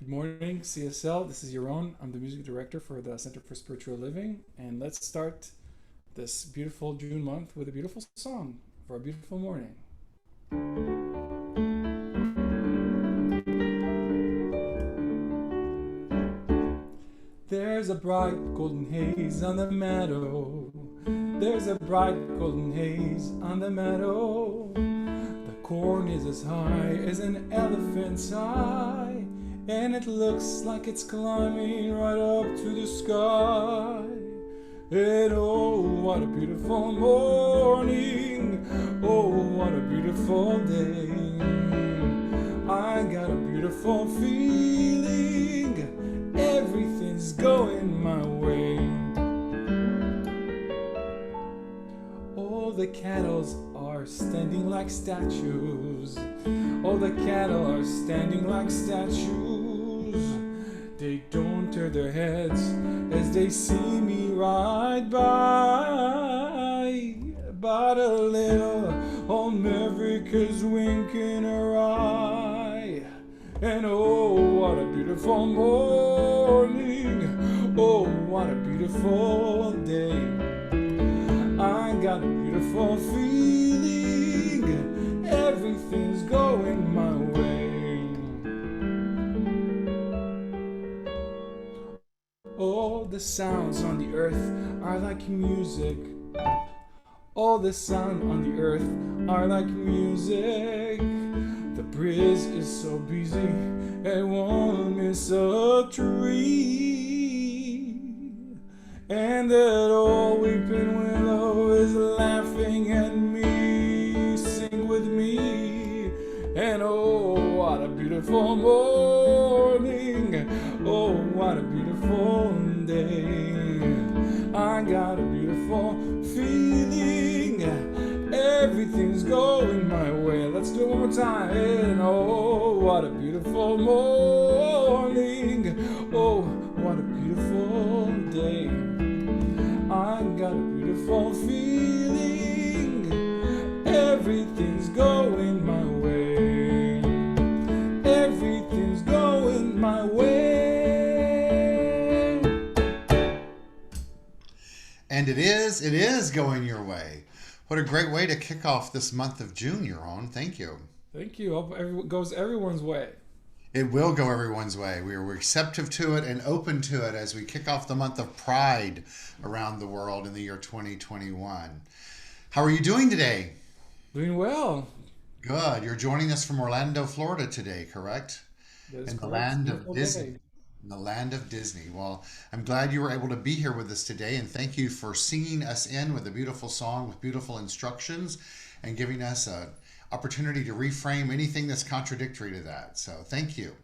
Good morning, CSL. This is Yaron. I'm the music director for the Center for Spiritual Living. And let's start this beautiful June month with a beautiful song for a beautiful morning. There's a bright golden haze on the meadow. There's a bright golden haze on the meadow. The corn is as high as an elephant's eye, and it looks like it's climbing right up to the sky. And oh, what a beautiful morning. Oh, what a beautiful day. I got a beautiful feeling. Everything's going my way. All the cattle are standing like statues. All the cattle are standing like statues. They don't turn their heads as they see me ride by. But a little old Maverick is winking her eye. And oh, what a beautiful morning. Oh, what a beautiful day. I got a beautiful feeling. Everything's going my way. All the sounds on the earth are like music. All the sounds on the earth are like music. The breeze is so busy, it won't miss a tree. And that old weeping willow is laughing at me. Sing with me. And oh, what a beautiful morning. Oh, what a beautiful day. I got a beautiful feeling. Everything's going my way. Let's do it one more time. And oh, what a beautiful morning. Oh, what a beautiful day. I got a beautiful feeling. Everything's going my way. Everything's going my way. And it is going your way. What a great way to kick off this month of June, Yaron. Thank you. Thank you. Hope it goes everyone's way. It will go everyone's way. We're receptive to it and open to it as we kick off the month of Pride around the world in the year 2021. How are you doing today? Doing well. Good. You're joining us from Orlando, Florida today, correct? That is In the correct. land of Beautiful Disney. day. In the land of Disney. Well, I'm glad you were able to be here with us today, and thank you for singing us in with a beautiful song with beautiful instructions and giving us an opportunity to reframe anything that's contradictory to that. So thank you.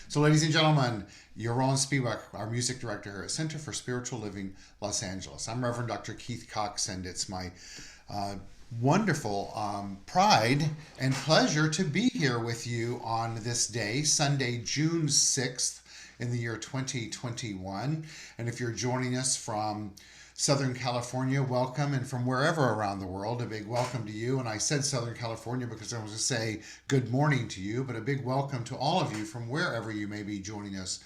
So ladies and gentlemen, Yaron Spiwak, our music director here at Center for Spiritual Living, Los Angeles. I'm Reverend Dr. Keith Cox, and it's my wonderful pride and pleasure to be here with you on this day, Sunday, June 6th in the year 2021. And if you're joining us from Southern California, welcome. And from wherever around the world, a big welcome to you. And I said Southern California because I was going to say good morning to you, but a big welcome to all of you from wherever you may be joining us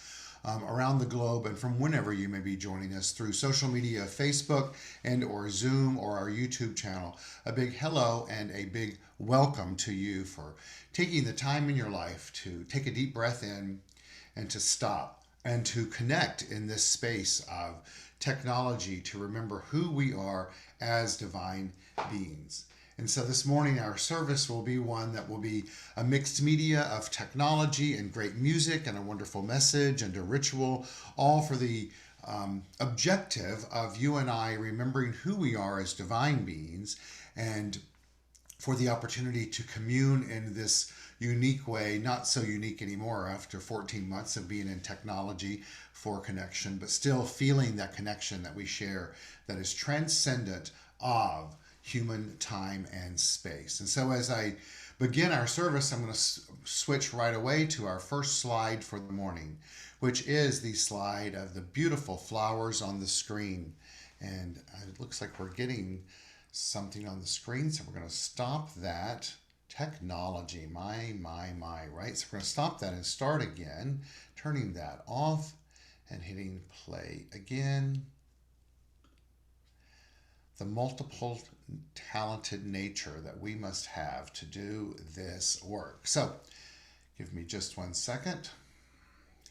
around the globe, and from whenever you may be joining us through social media, Facebook and or Zoom or our YouTube channel. A big hello and a big welcome to you for taking the time in your life to take a deep breath in and to stop and to connect in this space of technology to remember who we are as divine beings. And so this morning our service will be one that will be a mixed media of technology and great music and a wonderful message and a ritual, all for the objective of you and I remembering who we are as divine beings, and for the opportunity to commune in this unique way, not so unique anymore after 14 months of being in technology for connection, but still feeling that connection that we share that is transcendent of human time and space. And so as I begin our service, I'm going to switch right away to our first slide for the morning, which is the slide of the beautiful flowers on the screen. And it looks like we're getting something on the screen, so we're going to stop that Technology, my, right? So we're going to stop that and start again, turning that off and hitting play again. The multiple talented nature that we must have to do this work. So give me just 1 second.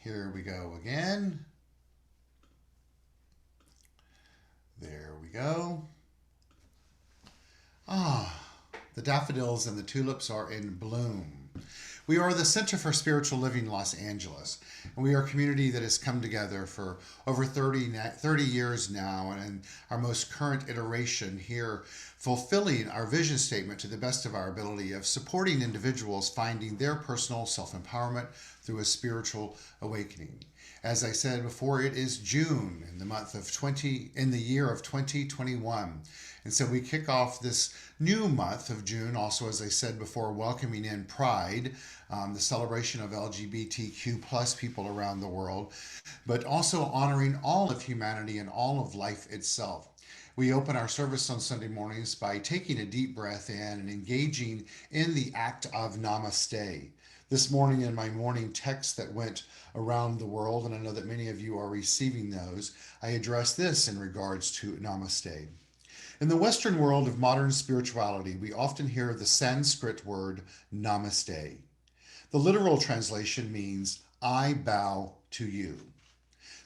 Here we go again. There we go. The daffodils and the tulips are in bloom. We are the Center for Spiritual Living Los Angeles, and we are a community that has come together for over 30 years now, and in our most current iteration here, fulfilling our vision statement to the best of our ability of supporting individuals finding their personal self-empowerment through a spiritual awakening. As I said before, it is June in the year of 2021. And so we kick off this new month of June, also, as I said before, welcoming in Pride, the celebration of LGBTQ plus people around the world, but also honoring all of humanity and all of life itself. We open our service on Sunday mornings by taking a deep breath in and engaging in the act of namaste. This morning in my morning text that went around the world, and I know that many of you are receiving those, I address this in regards to namaste. In the Western world of modern spirituality, we often hear the Sanskrit word namaste. The literal translation means, I bow to you.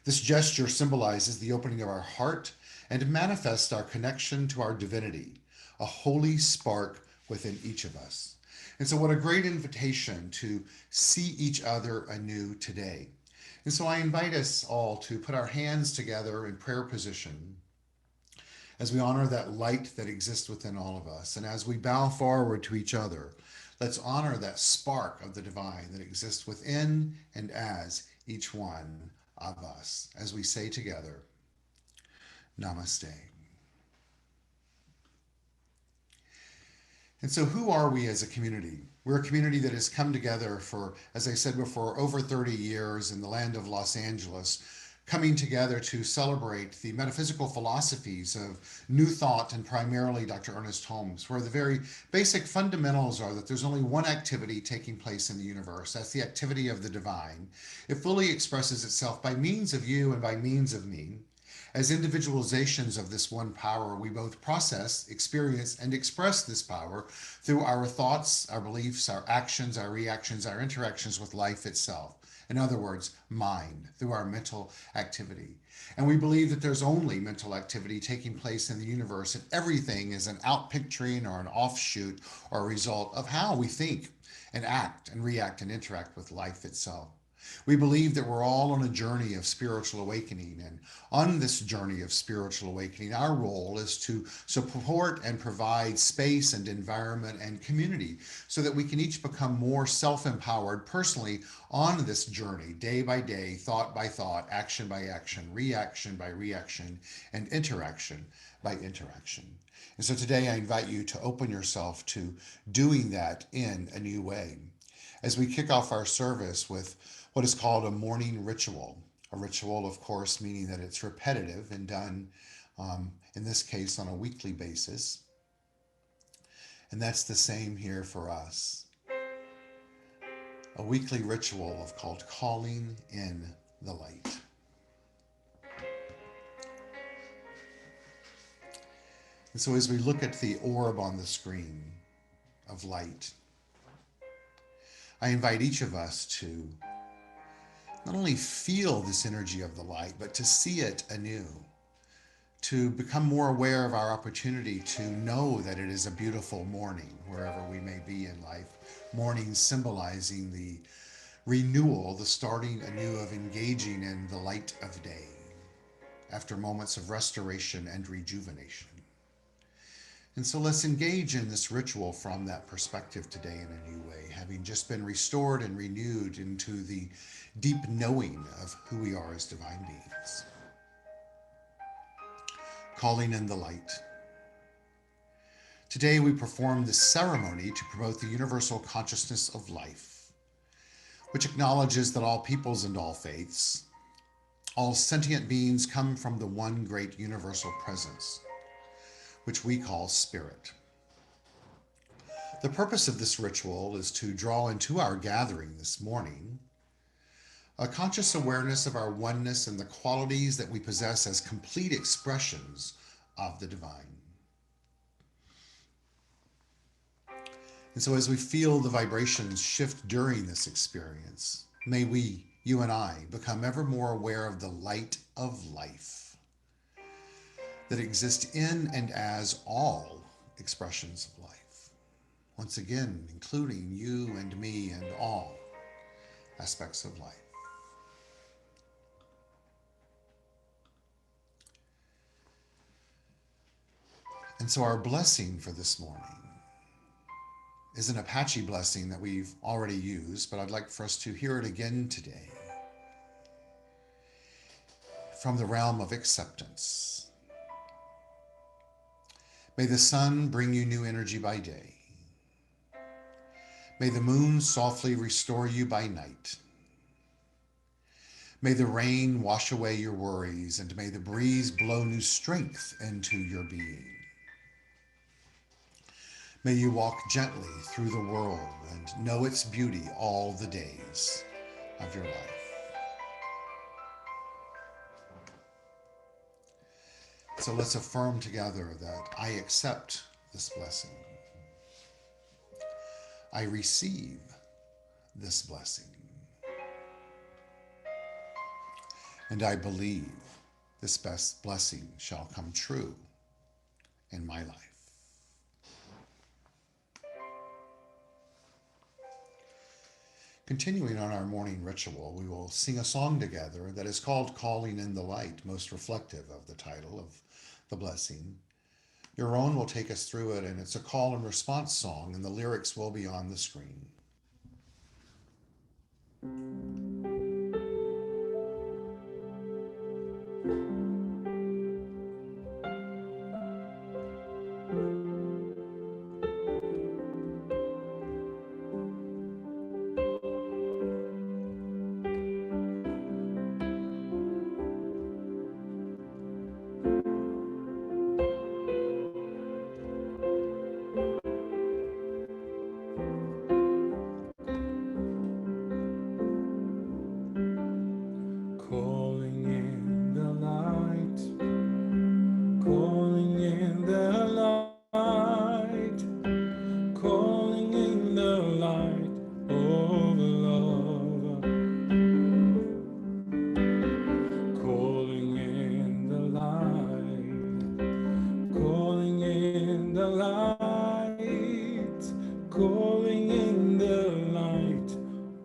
This gesture symbolizes the opening of our heart and manifests our connection to our divinity, a holy spark within each of us. And so what a great invitation to see each other anew today. And so I invite us all to put our hands together in prayer position as we honor that light that exists within all of us. And as we bow forward to each other, let's honor that spark of the divine that exists within and as each one of us. As we say together, Namaste. And so who are we as a community? We're a community that has come together for, as I said before, over 30 years in the land of Los Angeles, coming together to celebrate the metaphysical philosophies of New Thought and primarily Dr. Ernest Holmes, where the very basic fundamentals are that there's only one activity taking place in the universe. That's the activity of the divine. It fully expresses itself by means of you and by means of me. As individualizations of this one power, we both process, experience, and express this power through our thoughts, our beliefs, our actions, our reactions, our interactions with life itself. In other words, mind, through our mental activity. And we believe that there's only mental activity taking place in the universe, and everything is an outpicturing or an offshoot or a result of how we think and act and react and interact with life itself. We believe that we're all on a journey of spiritual awakening, and on this journey of spiritual awakening, our role is to support and provide space and environment and community so that we can each become more self-empowered personally on this journey, day by day, thought by thought, action by action, reaction by reaction, and interaction by interaction. And so today I invite you to open yourself to doing that in a new way. As we kick off our service with what is called a morning ritual. A ritual, of course, meaning that it's repetitive and done, in this case, on a weekly basis. And that's the same here for us. A weekly ritual called calling in the light. And so as we look at the orb on the screen of light, I invite each of us to not only feel this energy of the light, but to see it anew, to become more aware of our opportunity to know that it is a beautiful morning, wherever we may be in life. Morning symbolizing the renewal, the starting anew of engaging in the light of day, after moments of restoration and rejuvenation. And so let's engage in this ritual from that perspective today in a new way, having just been restored and renewed into the deep knowing of who we are as divine beings. Calling in the light. Today we perform this ceremony to promote the universal consciousness of life, which acknowledges that all peoples and all faiths, all sentient beings come from the one great universal presence, which we call spirit. The purpose of this ritual is to draw into our gathering this morning a conscious awareness of our oneness and the qualities that we possess as complete expressions of the divine. And so, as we feel the vibrations shift during this experience, may we, you and I, become ever more aware of the light of life that exists in and as all expressions of life. Once again, including you and me and all aspects of life. And so, our blessing for this morning is an Apache blessing that we've already used, but I'd like for us to hear it again today from the realm of acceptance. May the sun bring you new energy by day. May the moon softly restore you by night. May the rain wash away your worries, and may the breeze blow new strength into your being. May you walk gently through the world and know its beauty all the days of your life. So let's affirm together that I accept this blessing. I receive this blessing. And I believe this best blessing shall come true in my life. Continuing on our morning ritual, we will sing a song together that is called Calling in the Light, most reflective of the title of the blessing. Yaron will take us through it, and it's a call and response song, and the lyrics will be on the screen. Calling in the light, calling in the light, calling in the light of love, calling in the light, calling in the light, calling in the light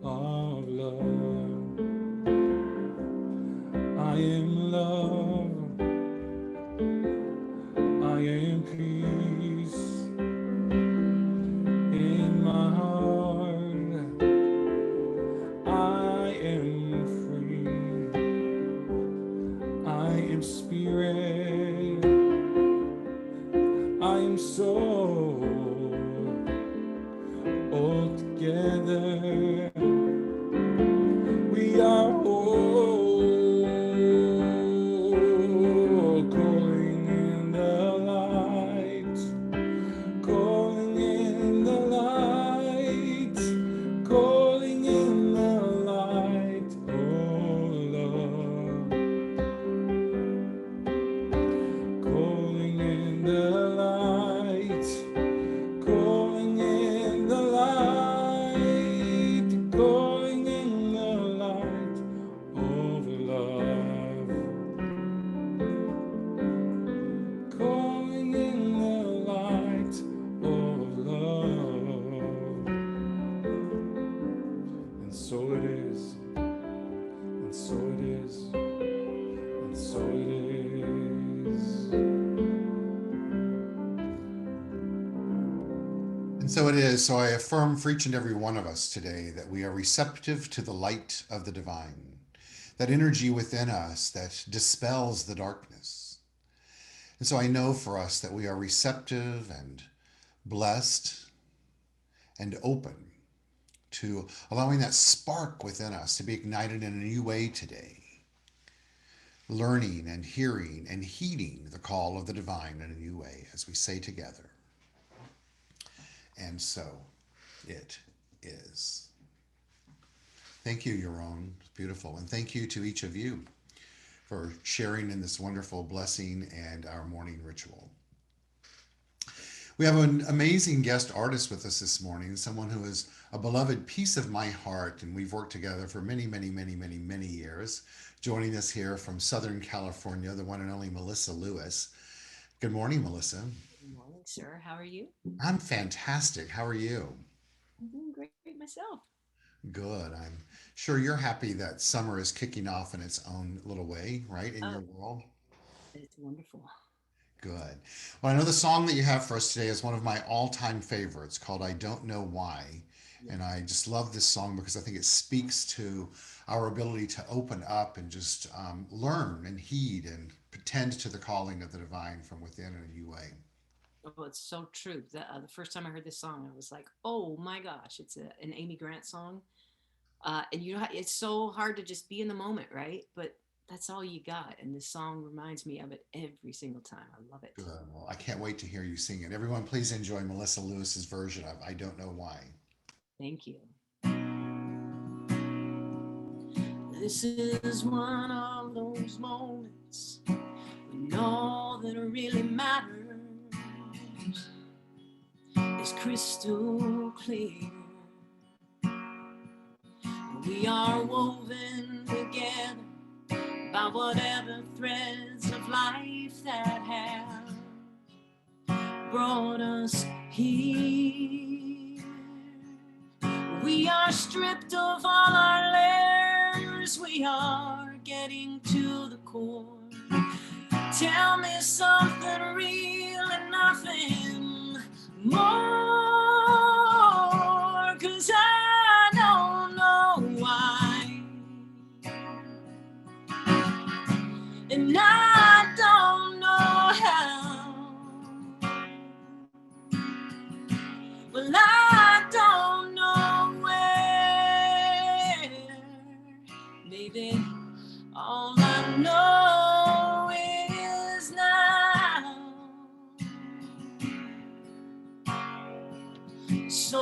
of love. I am love, I am peace in my heart, I am free, I am spirit, I am soul, all together we are whole. Calling in the light, calling in the light, calling in the light, oh love, calling in the light, calling in the light, calling in the light of love, calling in the light of love. And so it is, and so it is, and so it is. And so it is. So I affirm for each and every one of us today that we are receptive to the light of the divine, that energy within us that dispels the darkness. And so I know for us that we are receptive and blessed and open to allowing that spark within us to be ignited in a new way today, learning and hearing and heeding the call of the divine in a new way as we say together, And so it is. Thank you, Yaron. It's beautiful. And thank you to each of you for sharing in this wonderful blessing and our morning ritual. We have an amazing guest artist with us this morning, someone who is a beloved piece of my heart, and we've worked together for many, many, many, many, many years. Joining us here from Southern California, the one and only Melissa Lewis. Good morning, Melissa. Good morning, sir. How are you? I'm fantastic. How are you? I'm doing great myself. Good. I'm sure you're happy that summer is kicking off in its own little way, right, in Oh, your world. it's wonderful. Good. Well, I know the song that you have for us today is one of my all-time favorites called I Don't Know Why. Yes. And I just love this song because I think it speaks to our ability to open up and just learn and heed and pretend to the calling of the divine from within in a new way. Oh, it's so true. The first time I heard this song, I was like, "Oh my gosh!" An Amy Grant song, and it's so hard to just be in the moment, right? But that's all you got, and this song reminds me of it every single time. I love it. Good. Well, I can't wait to hear you sing it. Everyone, please enjoy Melissa Lewis's version of I Don't Know Why. Thank you. This is one of those moments when all that really matters is crystal clear. We are woven together by whatever threads of life that have brought us here. We are stripped of all our layers. We are getting to the core. Tell me something real and nothing more, 'cause I don't know why, and I don't know how. Well, I don't know where. Maybe all I know is now. So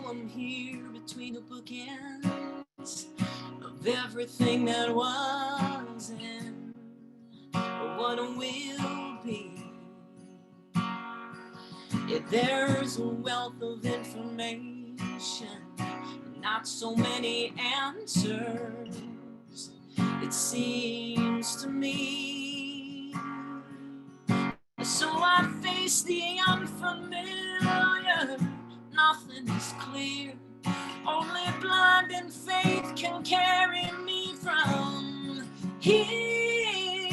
I'm here between the bookends of everything that was and what will be. Yeah, there's a wealth of information, not so many answers, it seems to me. So I face the unfamiliar, nothing is clear. Only blind and faith can carry me from here,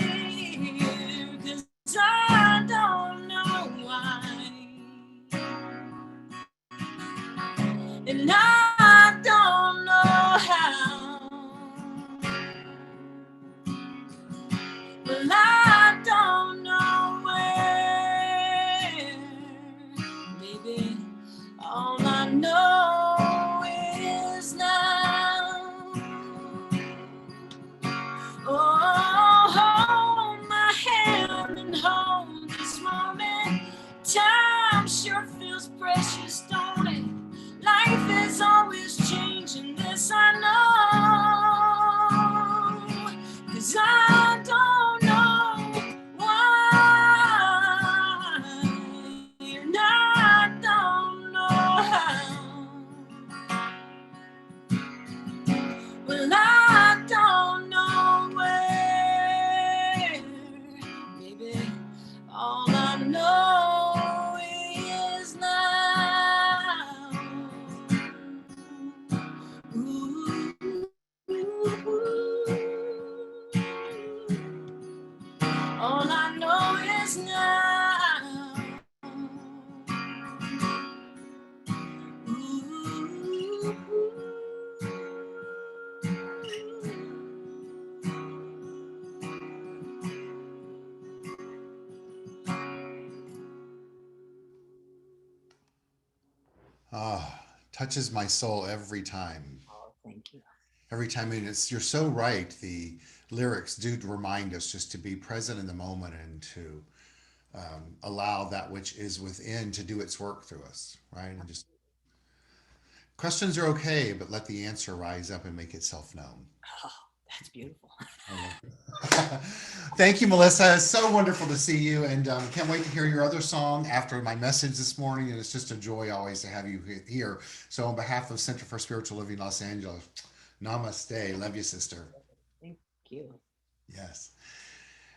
'cause I don't know why, and I don't know how. Well, I don't know where. Maybe all I know is now. Oh, hold my hand and hold this moment. Time sure feels precious, don't it? Life is always changing, this I know. 'Cause I don't know why, and I don't know how. Well, I don't know where. Maybe all I know is now. Ooh, all I know is now. Ooh. Ah, touches my soul every time. Oh, thank you. Every time, and it's you're so right. The lyrics do remind us just to be present in the moment and to allow that which is within to do its work through us, right? And just questions are okay, but let the answer rise up and make itself known. Oh, that's beautiful. I love it. Thank you, Melissa. It's so wonderful to see you, and can't wait to hear your other song after my message this morning. And it's just a joy always to have you here. So, on behalf of Center for Spiritual Living Los Angeles, namaste. Love you, sister. Thank you. Yes.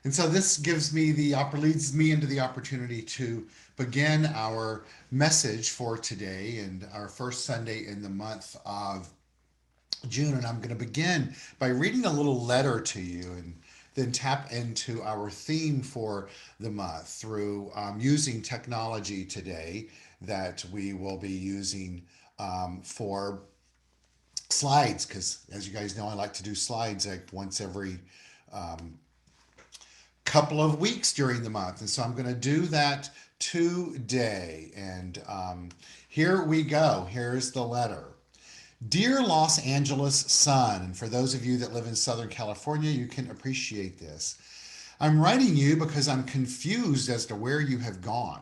And so this gives me leads me into the opportunity to begin our message for today and our first Sunday in the month of June. And I'm going to begin by reading a little letter to you and then tap into our theme for the month through using technology today that we will be using for slides. Because as you guys know, I like to do slides like once every couple of weeks during the month. And so I'm going to do that today. And here we go. Here's the letter. Dear Los Angeles Sun, and for those of you that live in Southern California, you can appreciate this. I'm writing you because I'm confused as to where you have gone.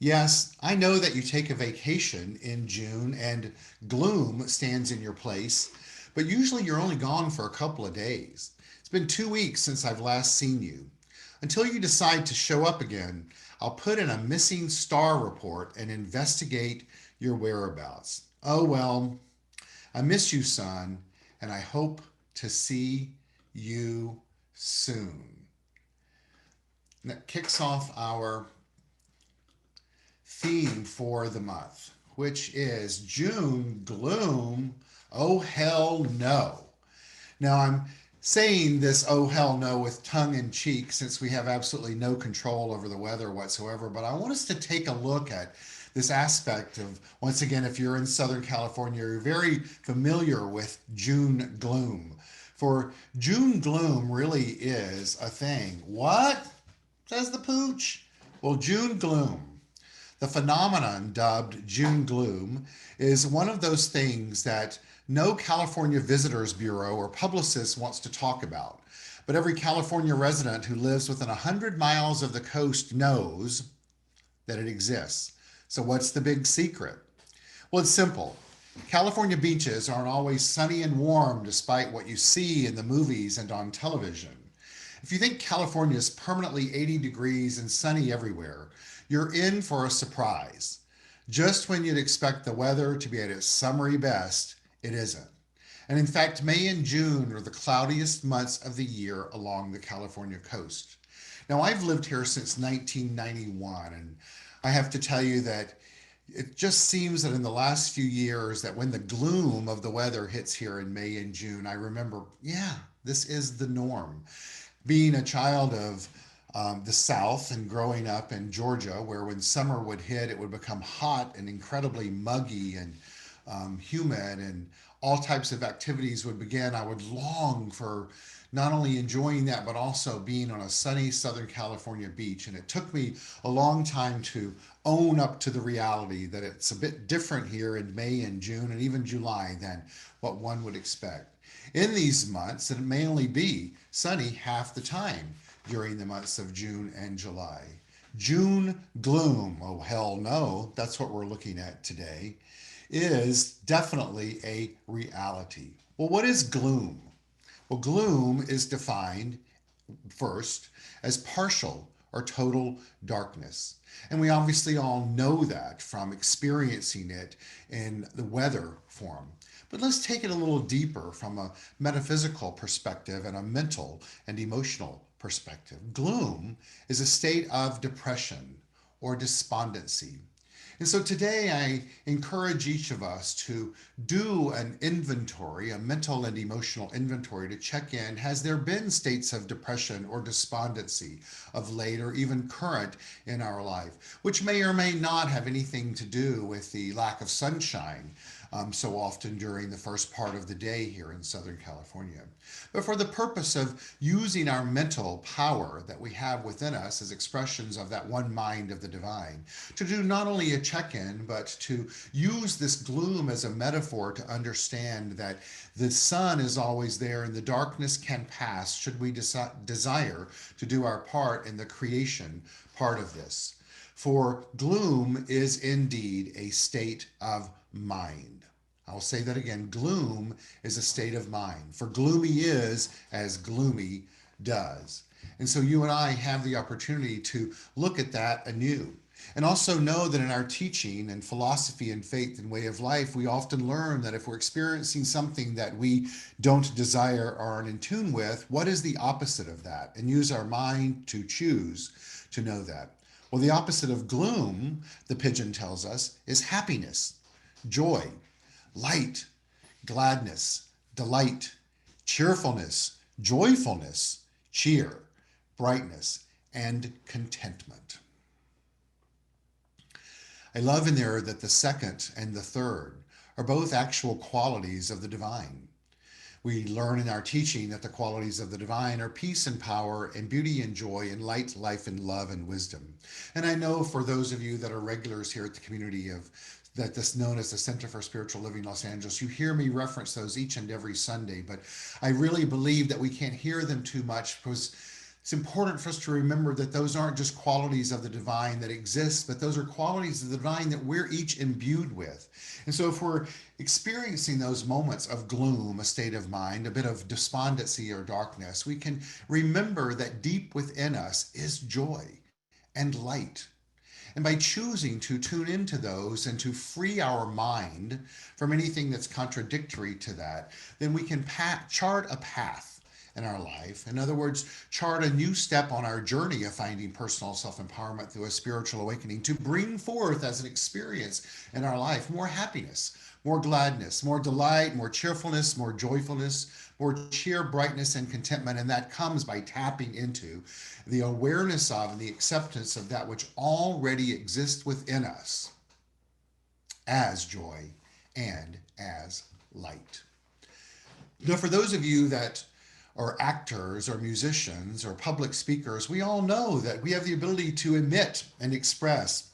Yes, I know that you take a vacation in June and Gloom stands in your place, but usually you're only gone for a couple of days. It's been 2 weeks since I've last seen you. Until you decide to show up again, I'll put in a missing star report and investigate your whereabouts. Oh well, I miss you, son, and I hope to see you soon. And that kicks off our theme for the month, which is June gloom. Oh, hell no. Now, I'm saying this oh hell no with tongue in cheek since we have absolutely no control over the weather whatsoever, but I want us to take a look at this aspect of, once again, if you're in Southern California, you're very familiar with June gloom. For June gloom really is a thing. What? Says the pooch. Well, June gloom, the phenomenon dubbed June gloom, is one of those things that no California Visitors Bureau or publicist wants to talk about. But every California resident who lives within 100 miles of the coast knows that it exists. So, what's the big secret? Well, it's simple. California beaches aren't always sunny and warm despite what you see in the movies and on television. If you think California is permanently 80 degrees and sunny everywhere, you're in for a surprise. Just when you'd expect the weather to be at its summery best, it isn't. And in fact, May and June are the cloudiest months of the year along the California coast. Now, I've lived here since 1991, and I have to tell you that it just seems that in the last few years that when the gloom of the weather hits here in May and June, I remember, yeah, this is the norm. Being a child of the South and growing up in Georgia, where when summer would hit, it would become hot and incredibly muggy and humid, and all types of activities would begin. I would long for not only enjoying that, but also being on a sunny Southern California beach. And it took me a long time to own up to the reality that it's a bit different here in May and June and even July than what one would expect. In these months, it may only be sunny half the time during the months of June and July. June gloom, oh hell no, that's what we're looking at today, is definitely a reality. Well, what is gloom? Well, gloom is defined first as partial or total darkness. And we obviously all know that from experiencing it in the weather form. But let's take it a little deeper from a metaphysical perspective and a mental and emotional perspective. Gloom is a state of depression or despondency. And so today I encourage each of us to do an inventory, a mental and emotional inventory to check in. Has there been states of depression or despondency of late or even current in our life, which may or may not have anything to do with the lack of sunshine so often during the first part of the day here in Southern California. But for the purpose of using our mental power that we have within us as expressions of that one mind of the divine, to do not only a check in, but to use this gloom as a metaphor to understand that the sun is always there and the darkness can pass should we desire to do our part in the creation part of this. For gloom is indeed a state of mind. I'll say that again. Gloom is a state of mind. For gloomy is as gloomy does. And so you and I have the opportunity to look at that anew. And also know that in our teaching and philosophy and faith and way of life, we often learn that if we're experiencing something that we don't desire or aren't in tune with, what is the opposite of that? And use our mind to choose to know that. Well, the opposite of gloom, the pigeon tells us, is happiness, joy, light, gladness, delight, cheerfulness, joyfulness, cheer, brightness, and contentment. I love in there that the second and the third are both actual qualities of the divine. We learn in our teaching that the qualities of the divine are peace and power and beauty and joy and light, life and love and wisdom. And I know for those of you that are regulars here at the community of that this known as the Center for Spiritual Living Los Angeles, you hear me reference those each and every Sunday, but I really believe that we can't hear them too much because it's important for us to remember that those aren't just qualities of the divine that exist, but those are qualities of the divine that we're each imbued with. And so if we're experiencing those moments of gloom, a state of mind, a bit of despondency or darkness, we can remember that deep within us is joy and light. And by choosing to tune into those and to free our mind from anything that's contradictory to that, then we can chart a path in our life. In other words, chart a new step on our journey of finding personal self-empowerment through a spiritual awakening to bring forth as an experience in our life more happiness, more gladness, more delight, more cheerfulness, more joyfulness, more cheer, brightness, and contentment. And that comes by tapping into the awareness of and the acceptance of that which already exists within us as joy and as light. Now, for those of you that are actors or musicians or public speakers, we all know that we have the ability to emit and express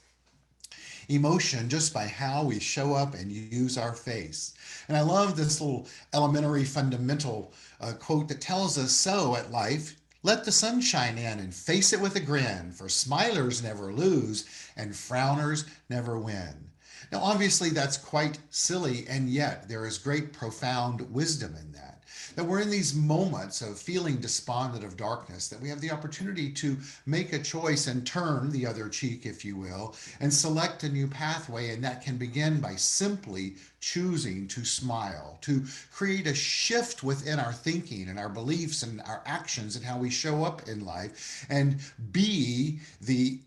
emotion just by how we show up and use our face. And I love this little elementary fundamental quote that tells us so at life. Let the sun shine in and face it with a grin, for smilers never lose and frowners never win. Now, obviously, that's quite silly, and yet there is great profound wisdom in that. That we're in these moments of feeling despondent of darkness, that we have the opportunity to make a choice and turn the other cheek, if you will, and select a new pathway. And that can begin by simply choosing to smile, to create a shift within our thinking and our beliefs and our actions and how we show up in life, and be the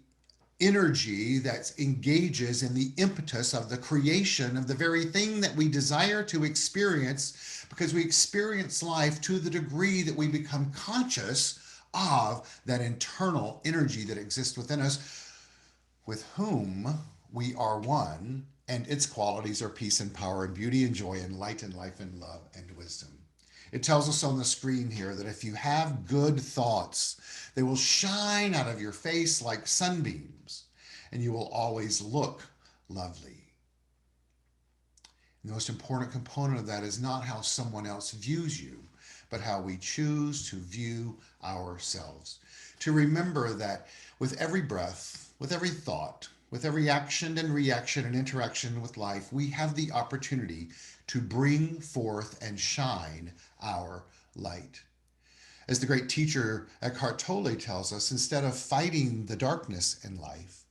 energy that engages in the impetus of the creation of the very thing that we desire to experience, because we experience life to the degree that we become conscious of that internal energy that exists within us, with whom we are one, and its qualities are peace and power and beauty and joy and light and life and love and wisdom. It tells us on the screen here that if you have good thoughts, they will shine out of your face like sunbeams, and you will always look lovely. The most important component of that is not how someone else views you, but how we choose to view ourselves. To remember that with every breath, with every thought, with every action and reaction and interaction with life, we have the opportunity to bring forth and shine our light. As the great teacher Eckhart Tolle tells us, instead of fighting the darkness in life,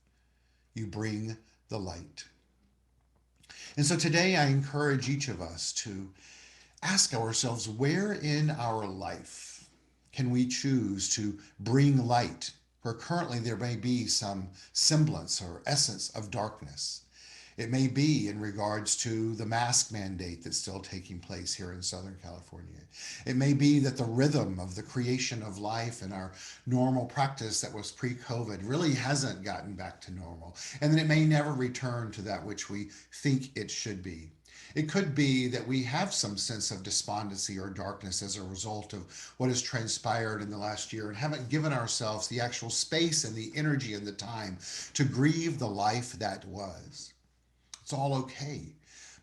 you bring the light. And so today I encourage each of us to ask ourselves, where in our life can we choose to bring light, where currently there may be some semblance or essence of darkness? It may be in regards to the mask mandate that's still taking place here in Southern California. It may be that the rhythm of the creation of life and our normal practice that was pre-COVID really hasn't gotten back to normal. And then it may never return to that which we think it should be. It could be that we have some sense of despondency or darkness as a result of what has transpired in the last year and haven't given ourselves the actual space and the energy and the time to grieve the life that was. It's all okay.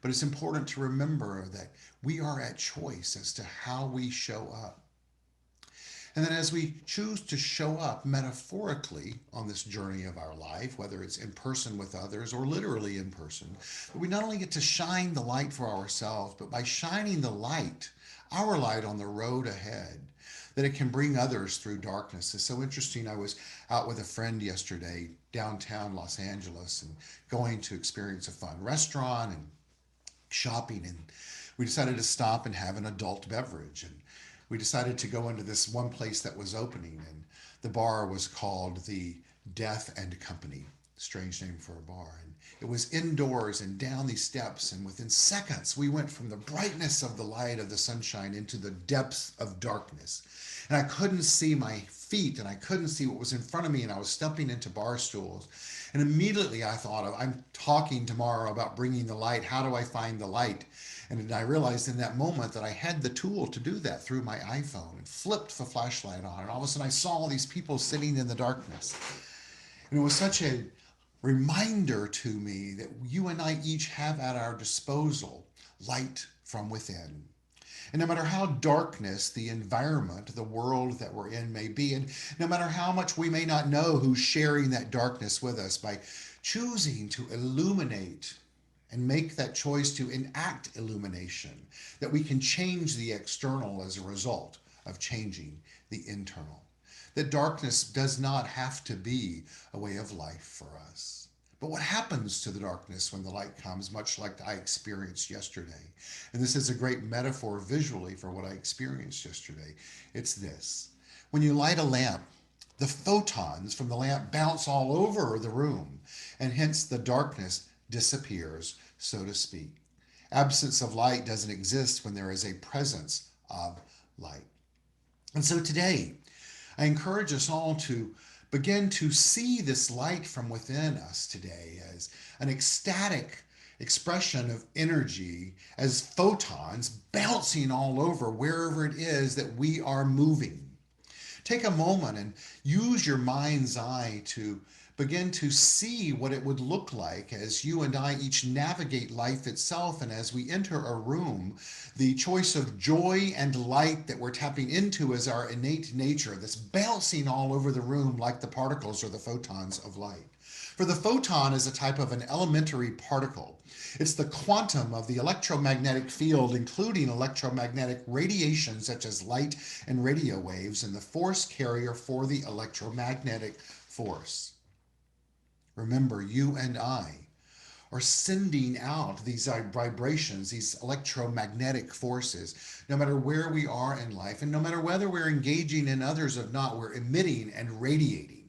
But it's important to remember that we are at choice as to how we show up. And then as we choose to show up metaphorically on this journey of our life, whether it's in person with others or literally in person, we not only get to shine the light for ourselves, but by shining the light, our light on the road ahead, that it can bring others through darkness. It's so interesting. I was out with a friend yesterday downtown Los Angeles and going to experience a fun restaurant and shopping, and we decided to stop and have an adult beverage, and we decided to go into this one place that was opening, and the bar was called the Death and Company. Strange name for a bar. And it was indoors and down these steps, and within seconds we went from the brightness of the light of the sunshine into the depths of darkness, and I couldn't see my feet and I couldn't see what was in front of me, and I was stepping into bar stools. And immediately I thought of, I'm talking tomorrow about bringing the light. How do I find the light? And I realized in that moment that I had the tool to do that through my iPhone, and flipped the flashlight on. And all of a sudden I saw all these people sitting in the darkness. And it was such a reminder to me that you and I each have at our disposal light from within. And no matter how darkness the environment, the world that we're in may be, and no matter how much we may not know who's sharing that darkness with us, by choosing to illuminate and make that choice to enact illumination, that we can change the external as a result of changing the internal. That darkness does not have to be a way of life for us. But what happens to the darkness when the light comes, much like I experienced yesterday? And this is a great metaphor visually for what I experienced yesterday. It's this. When you light a lamp, the photons from the lamp bounce all over the room, and hence the darkness disappears, so to speak. Absence of light doesn't exist when there is a presence of light. And so today, I encourage us all to begin to see this light from within us today as an ecstatic expression of energy, as photons bouncing all over wherever it is that we are moving. Take a moment and use your mind's eye to begin to see what it would look like as you and I each navigate life itself. And as we enter a room, the choice of joy and light that we're tapping into as our innate nature that's bouncing all over the room like the particles or the photons of light. For the photon is a type of an elementary particle. It's the quantum of the electromagnetic field, including electromagnetic radiation such as light and radio waves, and the force carrier for the electromagnetic force. Remember, you and I are sending out these vibrations, these electromagnetic forces, no matter where we are in life, and no matter whether we're engaging in others or not, we're emitting and radiating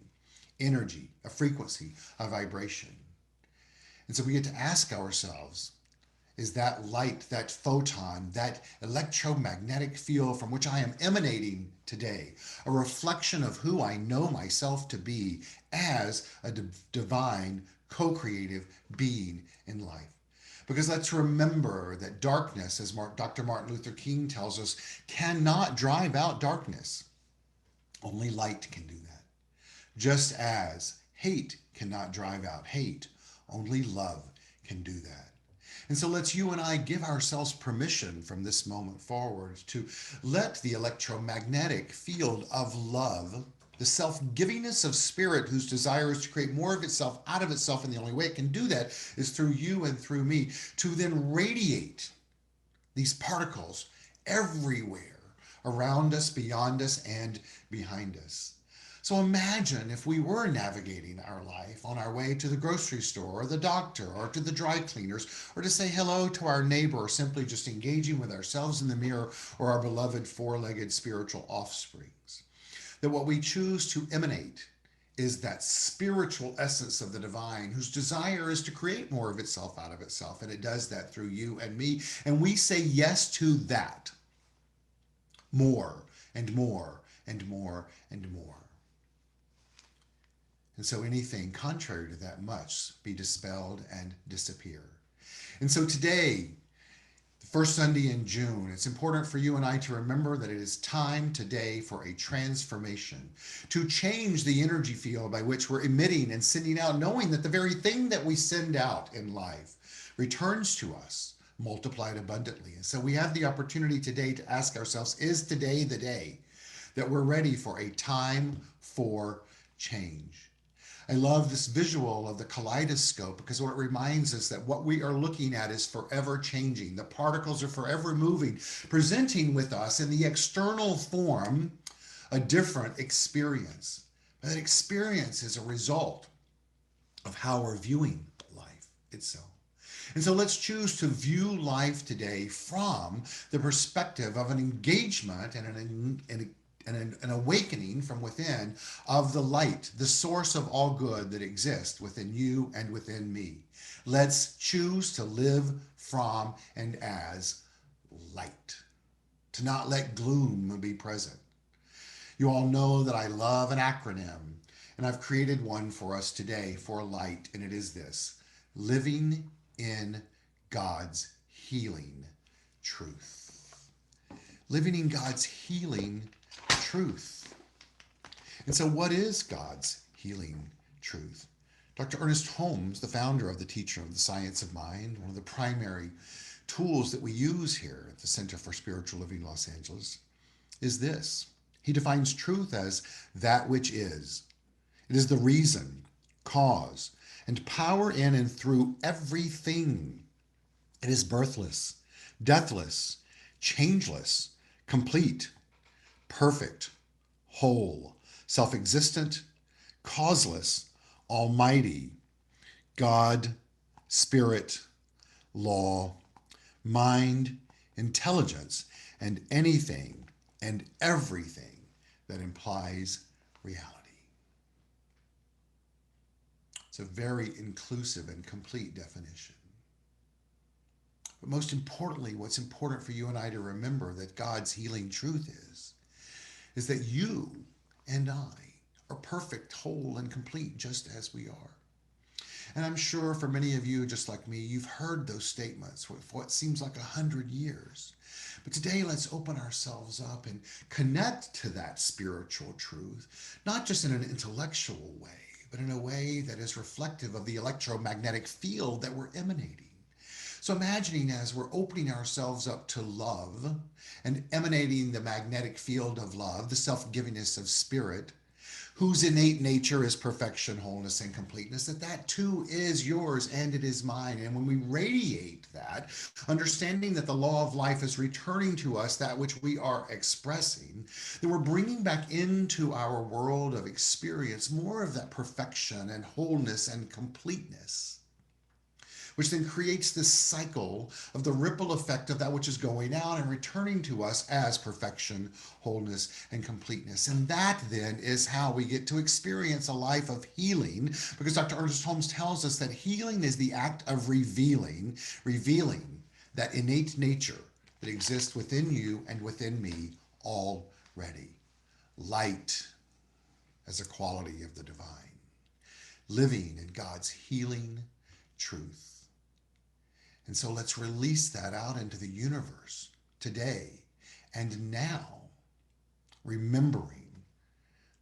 energy, a frequency, a vibration. And so we get to ask ourselves, is that light, that photon, that electromagnetic field from which I am emanating today, a reflection of who I know myself to be as a divine, co-creative being in life? Because let's remember that darkness, as Dr. Martin Luther King tells us, cannot drive out darkness. Only light can do that. Just as hate cannot drive out hate, only love can do that. And so let's you and I give ourselves permission from this moment forward to let the electromagnetic field of love, the self-givingness of spirit whose desire is to create more of itself out of itself, and the only way it can do that is through you and through me, to then radiate these particles everywhere around us, beyond us, and behind us. So imagine if we were navigating our life on our way to the grocery store or the doctor or to the dry cleaners, or to say hello to our neighbor, or simply just engaging with ourselves in the mirror or our beloved four-legged spiritual offsprings. That what we choose to emanate is that spiritual essence of the divine, whose desire is to create more of itself out of itself. And it does that through you and me. And we say yes to that. More and more and more and more. And so anything contrary to that must be dispelled and disappear. And so today, First Sunday in June, it's important for you and I to remember that it is time today for a transformation, to change the energy field by which we're emitting and sending out, knowing that the very thing that we send out in life returns to us multiplied abundantly. And so we have the opportunity today to ask ourselves, is today the day that we're ready for a time for change? I love this visual of the kaleidoscope because what it reminds us that what we are looking at is forever changing. The particles are forever moving, presenting with us in the external form a different experience. But that experience is a result of how we're viewing life itself. And so let's choose to view life today from the perspective of an engagement and an awakening from within of the light, the source of all good that exists within you and within me. Let's choose to live from and as light, to not let gloom be present. You all know that I love an acronym, and I've created one for us today for light, and it is this: living in God's healing truth. Living in God's healing truth. And so, what is God's healing truth? Dr. Ernest Holmes, the founder of the Teacher of the Science of Mind, one of the primary tools that we use here at the Center for Spiritual Living Los Angeles, is this. He defines truth as that which is. It is the reason, cause, and power in and through everything. It is birthless, deathless, changeless, complete, perfect, whole, self-existent, causeless, almighty, God, spirit, law, mind, intelligence, and anything and everything that implies reality. It's a very inclusive and complete definition. But most importantly, what's important for you and I to remember that God's healing truth is that you and I are perfect, whole, and complete just as we are. And I'm sure for many of you, just like me, you've heard those statements for what seems like 100 years. But today, let's open ourselves up and connect to that spiritual truth, not just in an intellectual way, but in a way that is reflective of the electromagnetic field that we're emanating. So imagining as we're opening ourselves up to love and emanating the magnetic field of love, the self-givingness of spirit, whose innate nature is perfection, wholeness, and completeness, that too is yours and it is mine. And when we radiate that, understanding that the law of life is returning to us that which we are expressing, then we're bringing back into our world of experience more of that perfection and wholeness and completeness, which then creates this cycle of the ripple effect of that which is going out and returning to us as perfection, wholeness, and completeness. And that then is how we get to experience a life of healing, because Dr. Ernest Holmes tells us that healing is the act of revealing that innate nature that exists within you and within me already. Light as a quality of the divine. Living in God's healing truth. And so let's release that out into the universe today and now, remembering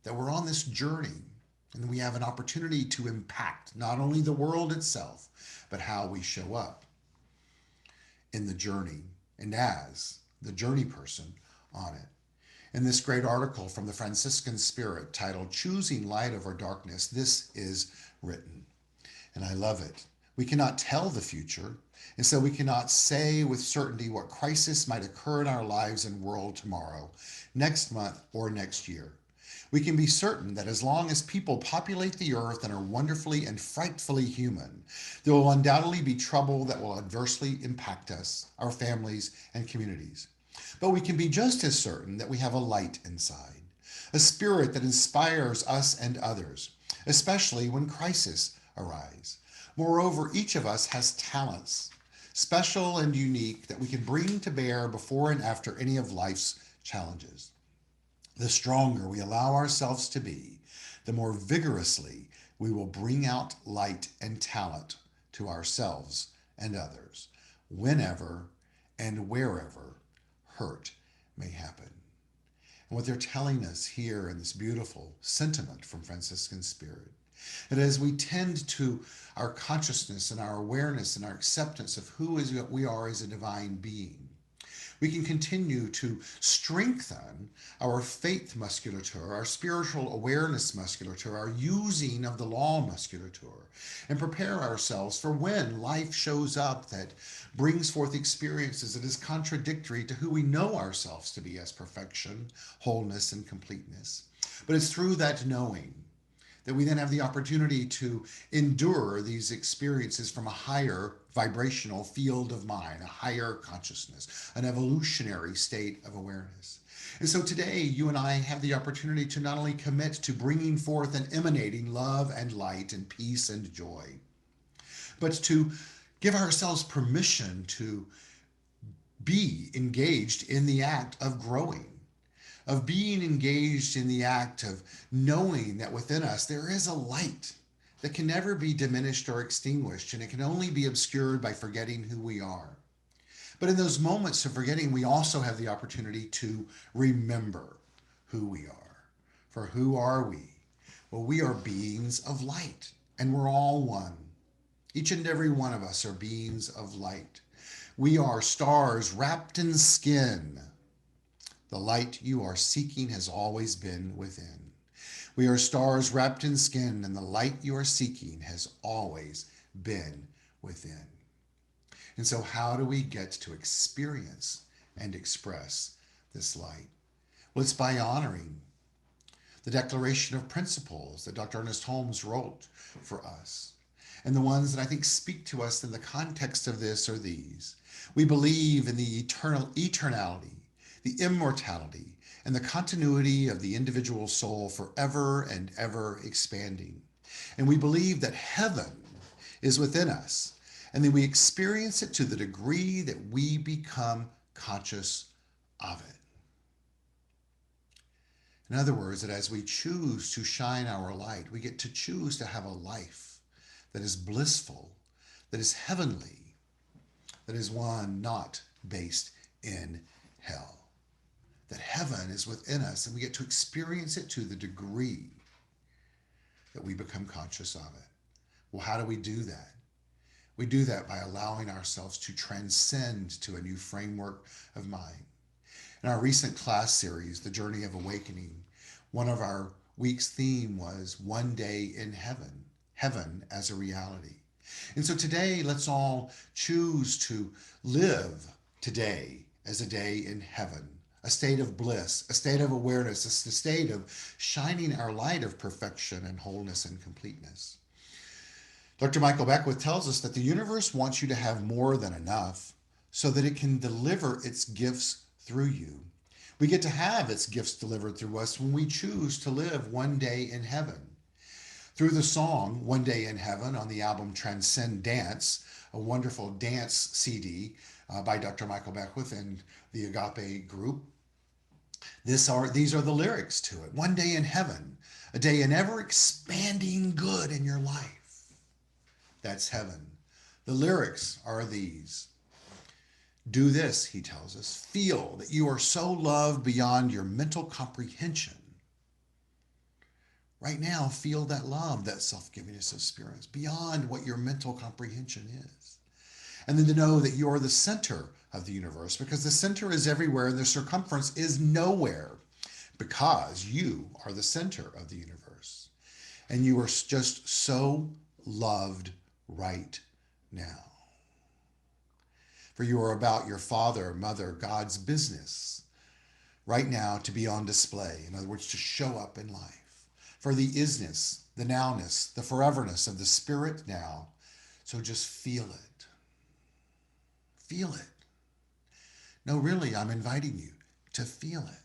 that we're on this journey and we have an opportunity to impact not only the world itself, but how we show up in the journey and as the journey person on it. In this great article from the Franciscan Spirit titled "Choosing Light Over Darkness," this is written, and I love it. We cannot tell the future, and so we cannot say with certainty what crisis might occur in our lives and world tomorrow, next month, or next year. We can be certain that as long as people populate the earth and are wonderfully and frightfully human, there will undoubtedly be trouble that will adversely impact us, our families, and communities. But we can be just as certain that we have a light inside, a spirit that inspires us and others, especially when crises arise. Moreover, each of us has talents, special and unique, that we can bring to bear before and after any of life's challenges. The stronger we allow ourselves to be, the more vigorously we will bring out light and talent to ourselves and others, whenever and wherever hurt may happen. And what they're telling us here in this beautiful sentiment from Franciscan Spirit, and as we tend to our consciousness and our awareness and our acceptance of who is we are as a divine being, we can continue to strengthen our faith musculature, our spiritual awareness musculature, our using of the law musculature, and prepare ourselves for when life shows up that brings forth experiences that is contradictory to who we know ourselves to be as perfection, wholeness, and completeness. But it's through that knowing that we then have the opportunity to endure these experiences from a higher vibrational field of mind, a higher consciousness, an evolutionary state of awareness. And so today, you and I have the opportunity to not only commit to bringing forth and emanating love and light and peace and joy, but to give ourselves permission to be engaged in the act of growing, of being engaged in the act of knowing that within us there is a light that can never be diminished or extinguished, and it can only be obscured by forgetting who we are. But in those moments of forgetting, we also have the opportunity to remember who we are. For who are we? Well, we are beings of light, and we're all one. Each and every one of us are beings of light. We are stars wrapped in skin. The light you are seeking has always been within. We are stars wrapped in skin, and the light you are seeking has always been within. And so, how do we get to experience and express this light? Well, it's by honoring the Declaration of Principles that Dr. Ernest Holmes wrote for us. And the ones that I think speak to us in the context of this are these. We believe in the eternality, the immortality, and the continuity of the individual soul forever and ever expanding. And we believe that heaven is within us, and then we experience it to the degree that we become conscious of it. In other words, that as we choose to shine our light, we get to choose to have a life that is blissful, that is heavenly, that is one not based in hell. That heaven is within us, and we get to experience it to the degree that we become conscious of it. Well, how do we do that? We do that by allowing ourselves to transcend to a new framework of mind. In our recent class series, The Journey of Awakening, one of our week's theme was One Day in Heaven, heaven as a reality. And so today, let's all choose to live today as a day in heaven, a state of bliss, a state of awareness, a state of shining our light of perfection and wholeness and completeness. Dr. Michael Beckwith tells us that the universe wants you to have more than enough so that it can deliver its gifts through you. We get to have its gifts delivered through us when we choose to live one day in heaven. Through the song One Day in Heaven on the album Transcend Dance, a wonderful dance CD by Dr. Michael Beckwith and the Agape group, these are the lyrics to it. One day in heaven, a day in ever expanding good in your life. That's heaven. The lyrics are these. Do this, he tells us. Feel that you are so loved beyond your mental comprehension. Right now, feel that love, that self-givingness of spirits, beyond what your mental comprehension is. And then to know that you are the center of the universe, because the center is everywhere and the circumference is nowhere, because you are the center of the universe. And you are just so loved right now. For you are about your Father, Mother, God's business right now to be on display. In other words, to show up in life. For the isness, the nowness, the foreverness of the Spirit now. So just feel it. Feel it. No, really, I'm inviting you to feel it.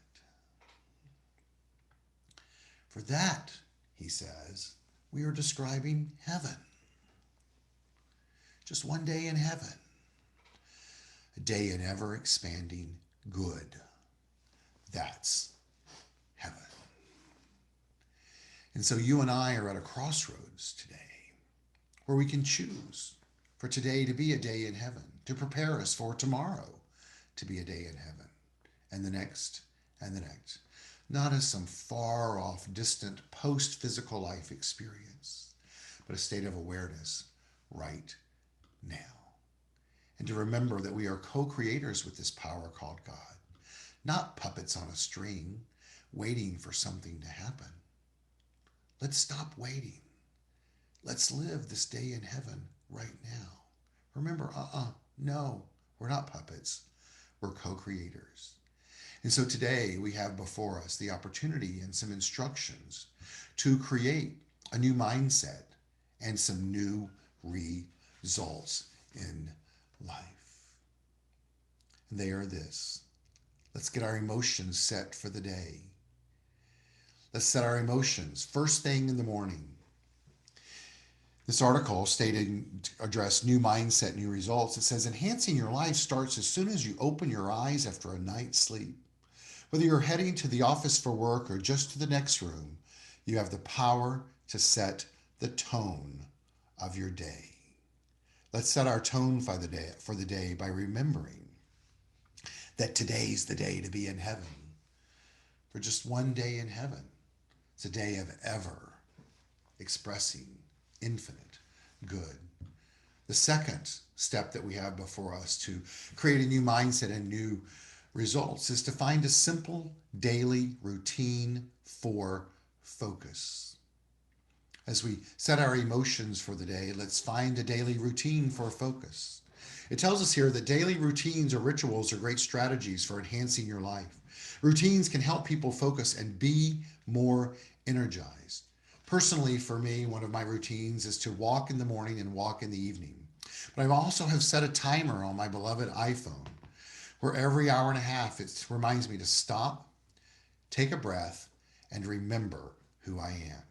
For that, he says, we are describing heaven. Just one day in heaven. A day in ever expanding good. That's heaven. And so you and I are at a crossroads today where we can choose for today to be a day in heaven, to prepare us for tomorrow, to be a day in heaven, and the next, and the next. Not as some far off, distant, post physical life experience, but a state of awareness right now. And to remember that we are co creators with this power called God, not puppets on a string waiting for something to happen. Let's stop waiting. Let's live this day in heaven right now. Remember, no, we're not puppets. We're co creators. And so today we have before us the opportunity and some instructions to create a new mindset and some new results in life. And they are this. Let's get our emotions set for the day. Let's set our emotions first thing in the morning. This article stated address new mindset, new results. It says enhancing your life starts as soon as you open your eyes after a night's sleep. Whether you're heading to the office for work or just to the next room, you have the power to set the tone of your day. Let's set our tone for the day by remembering that today's the day to be in heaven. For just one day in heaven, it's a day of ever expressing infinite good. The second step that we have before us to create a new mindset and new results is to find a simple daily routine for focus. As we set our emotions for the day, let's find a daily routine for focus. It tells us here that daily routines or rituals are great strategies for enhancing your life. Routines can help people focus and be more energized. Personally, for me, one of my routines is to walk in the morning and walk in the evening. But I also have set a timer on my beloved iPhone where every hour and a half it reminds me to stop, take a breath, and remember who I am.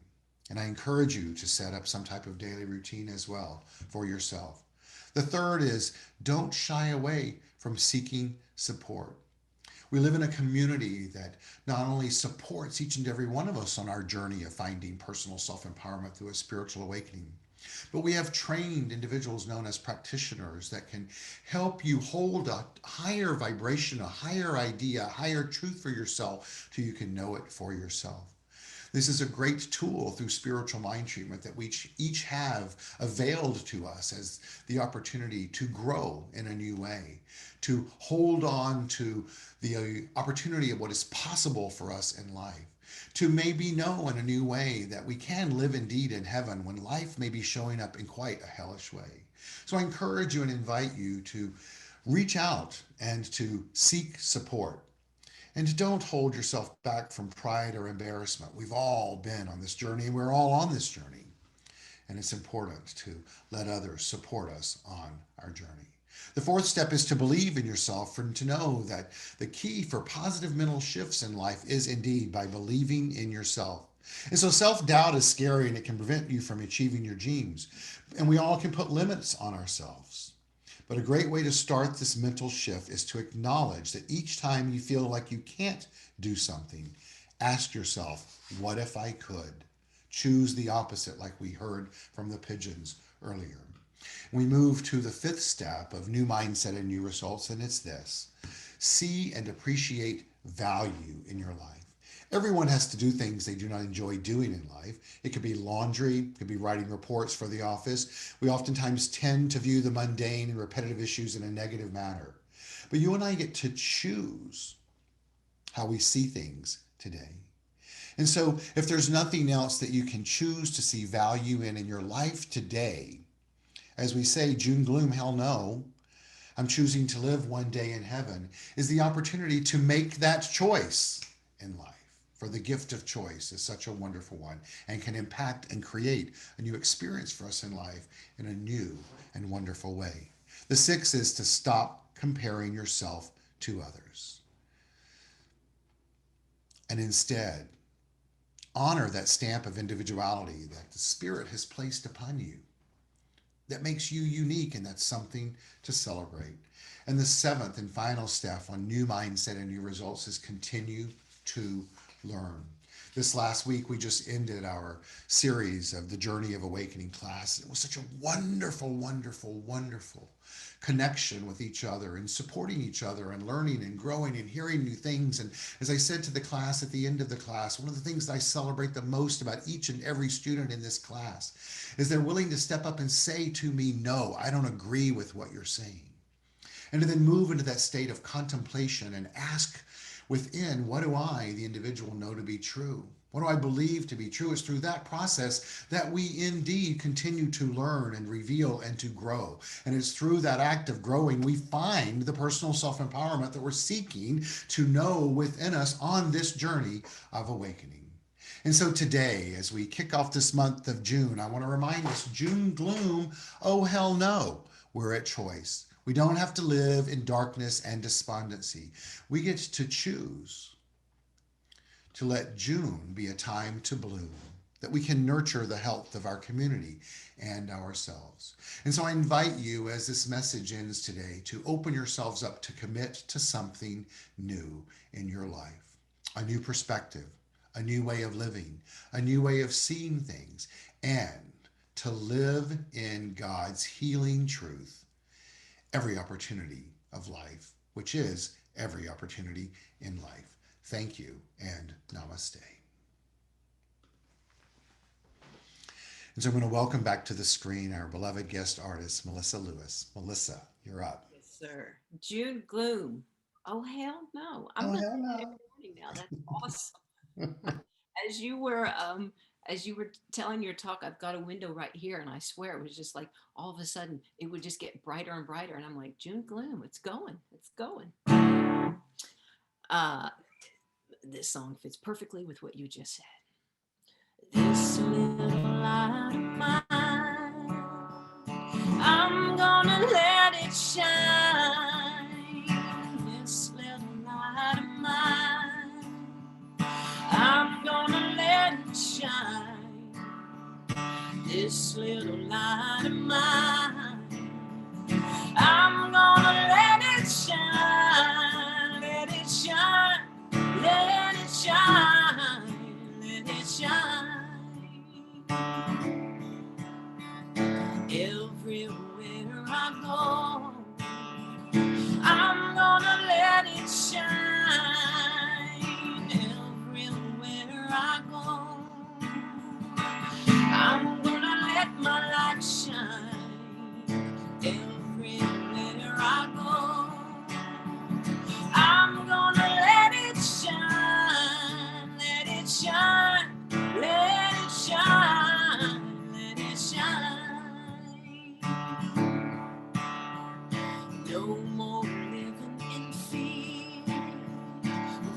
And I encourage you to set up some type of daily routine as well for yourself. The third is don't shy away from seeking support. We live in a community that not only supports each and every one of us on our journey of finding personal self-empowerment through a spiritual awakening, but we have trained individuals known as practitioners that can help you hold a higher vibration, a higher idea, a higher truth for yourself till you can know it for yourself. This is a great tool through spiritual mind treatment that we each have availed to us as the opportunity to grow in a new way, to hold on to the opportunity of what is possible for us in life, to maybe know in a new way that we can live indeed in heaven when life may be showing up in quite a hellish way. So I encourage you and invite you to reach out and to seek support. And don't hold yourself back from pride or embarrassment. We've all been on this journey, and we're all on this journey. And it's important to let others support us on our journey. The fourth step is to believe in yourself and to know that the key for positive mental shifts in life is indeed by believing in yourself. And so self-doubt is scary and it can prevent you from achieving your dreams. And we all can put limits on ourselves. But a great way to start this mental shift is to acknowledge that each time you feel like you can't do something, ask yourself, what if I could? Choose the opposite, like we heard from the pigeons earlier. We move to the fifth step of new mindset and new results, and it's this. See and appreciate value in your life. Everyone has to do things they do not enjoy doing in life. It could be laundry, it could be writing reports for the office. We oftentimes tend to view the mundane and repetitive issues in a negative manner. But you and I get to choose how we see things today. And so if there's nothing else that you can choose to see value in your life today, as we say, June gloom, hell no, I'm choosing to live one day in heaven, is the opportunity to make that choice in life. For the gift of choice is such a wonderful one and can impact and create a new experience for us in life in a new and wonderful way. The sixth is to stop comparing yourself to others. And instead, honor that stamp of individuality that the Spirit has placed upon you that makes you unique, and that's something to celebrate. And the seventh and final step on new mindset and new results is continue to learn. This last week, we just ended our series of the Journey of Awakening class. It was such a wonderful, wonderful, wonderful connection with each other and supporting each other and learning and growing and hearing new things. And as I said to the class at the end of the class, one of the things that I celebrate the most about each and every student in this class is they're willing to step up and say to me, no, I don't agree with what you're saying. And to then move into that state of contemplation and ask within, what do I, the individual, know to be true? What do I believe to be true? It's through that process that we indeed continue to learn and reveal and to grow. And it's through that act of growing we find the personal self-empowerment that we're seeking to know within us on this journey of awakening. And so today, as we kick off this month of June, I want to remind us, June gloom, oh hell no, we're at choice. We don't have to live in darkness and despondency. We get to choose to let June be a time to bloom, that we can nurture the health of our community and ourselves. And so I invite you, as this message ends today, to open yourselves up to commit to something new in your life, a new perspective, a new way of living, a new way of seeing things, and to live in God's healing truth every opportunity of life, which is every opportunity in life. Thank you and namaste. And so I'm going to welcome back to the screen our beloved guest artist, Melissa Lewis. Melissa, you're up. Yes, sir. June gloom. Oh hell no! I'm Oh, gonna hell do that no. every morning now. That's awesome. As you were telling your talk, I've got a window right here, and I swear it was just like all of a sudden it would just get brighter and brighter, and I'm like, June gloom, it's going, it's going. Uh, this song fits perfectly with what you just said. This little light of mine, I'm gonna let it shine. This little light of mine, I'm gonna let it shine. This little light of mine, I'm gonna let it shine. Let it shine, let it shine, let it shine. Everywhere I go, I'm gonna let it shine. Everywhere I go, I'm gonna let my light shine. Everywhere I go, I'm gonna let it shine. Let it shine, let it shine, let it shine. No more living in fear.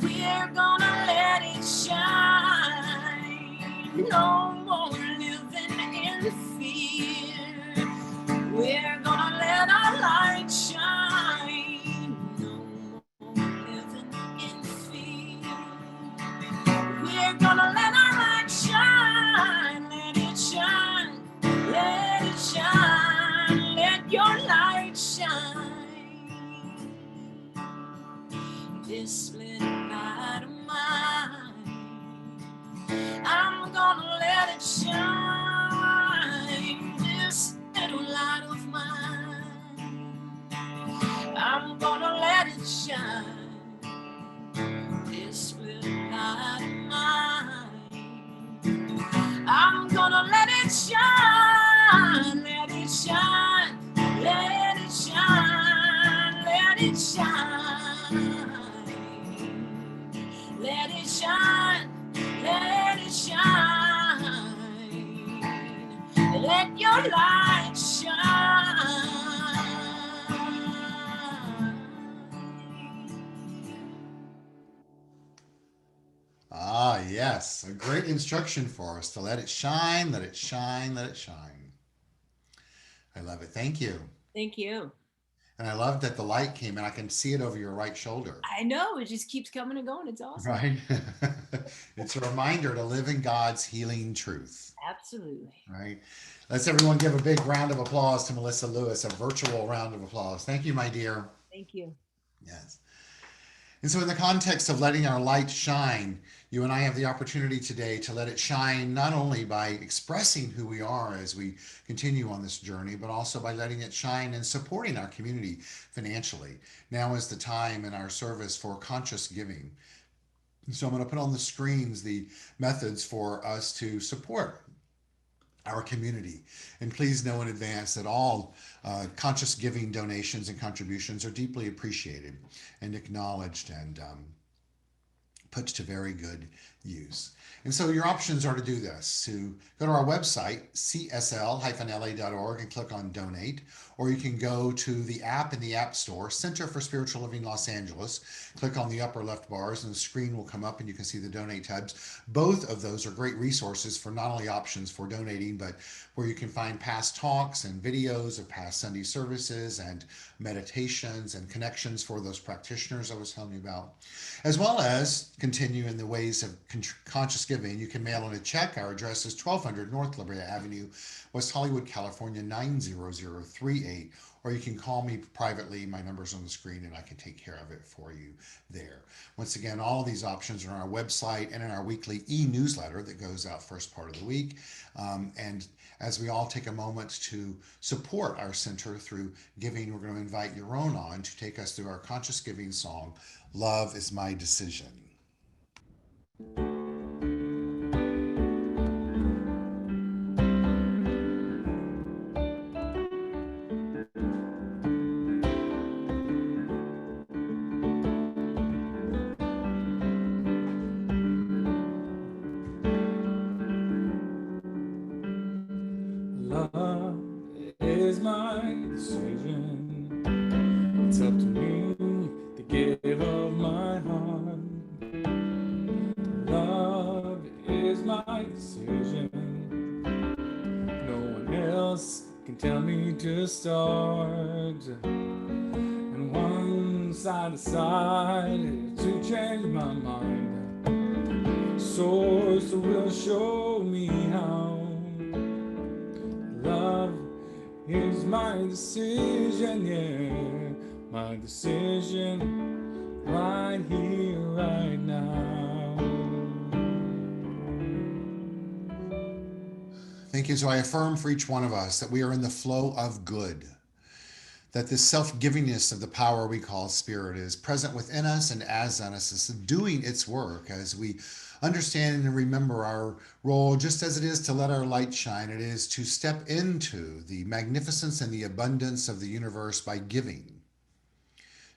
We're gonna let it shine. No more living in fear. We're gonna let our light shine. No more living in fear. We're gonna let our light shine. Let it shine. Let it shine. Let your light shine. This little light of mine, I'm gonna let it shine. This little light of mine, I'm gonna let it shine. This little light of mine, I'm gonna let it shine. Let it shine, let it shine, let it shine. Let it shine, let it shine. Let your light shine. Ah, yes, a great instruction for us to let it shine, let it shine, let it shine. I love it. Thank you. Thank you. And I love that the light came and I can see it over your right shoulder, I know, it just keeps coming and going. It's awesome. right? It's a reminder to live in God's healing truth, Absolutely. right? Let's everyone give a big round of applause to Melissa Lewis, a virtual round of applause. Thank you, my dear. Thank you. Yes. And so, in the context of letting our light shine, You and I have the opportunity today to let it shine not only by expressing who we are as we continue on this journey, but also by letting it shine and supporting our community financially. Now is the time in our service for conscious giving. So I'm going to put on the screens the methods for us to support our community. And please know in advance that all conscious giving donations and contributions are deeply appreciated and acknowledged and put to very good use. And so your options are to do this, to go to our website, csl-la.org, and click on donate, or you can go to the app in the App Store, Center for Spiritual Living Los Angeles, click on the upper left bars, and the screen will come up and you can see the donate tabs. Both of those are great resources for not only options for donating, but where you can find past talks and videos of past Sunday services and meditations and connections for those practitioners I was telling you about, as well as continue in the ways of conscious giving. You can mail in a check. Our address is 1200 North La Brea Avenue, West Hollywood, California 90038. Or you can call me privately. My number's on the screen and I can take care of it for you there. Once again, all of these options are on our website and in our weekly e-newsletter that goes out first part of the week. And as we all take a moment to support our center through giving, we're going to invite Yaron on to take us through our conscious giving song, Love is My Decision. Love is my decision. It's up to me to give of my heart. Love is my decision. No one else can tell me to start. And once I decide to change my mind, source will show me how. Love is my decision, yeah, my decision right here, right now. Thank you. So I affirm for each one of us that we are in the flow of good, that this self-givingness of the power we call spirit is present within us and as on us is doing its work as we understand and remember our role, just as it is to let our light shine. It is to step into the magnificence and the abundance of the universe by giving,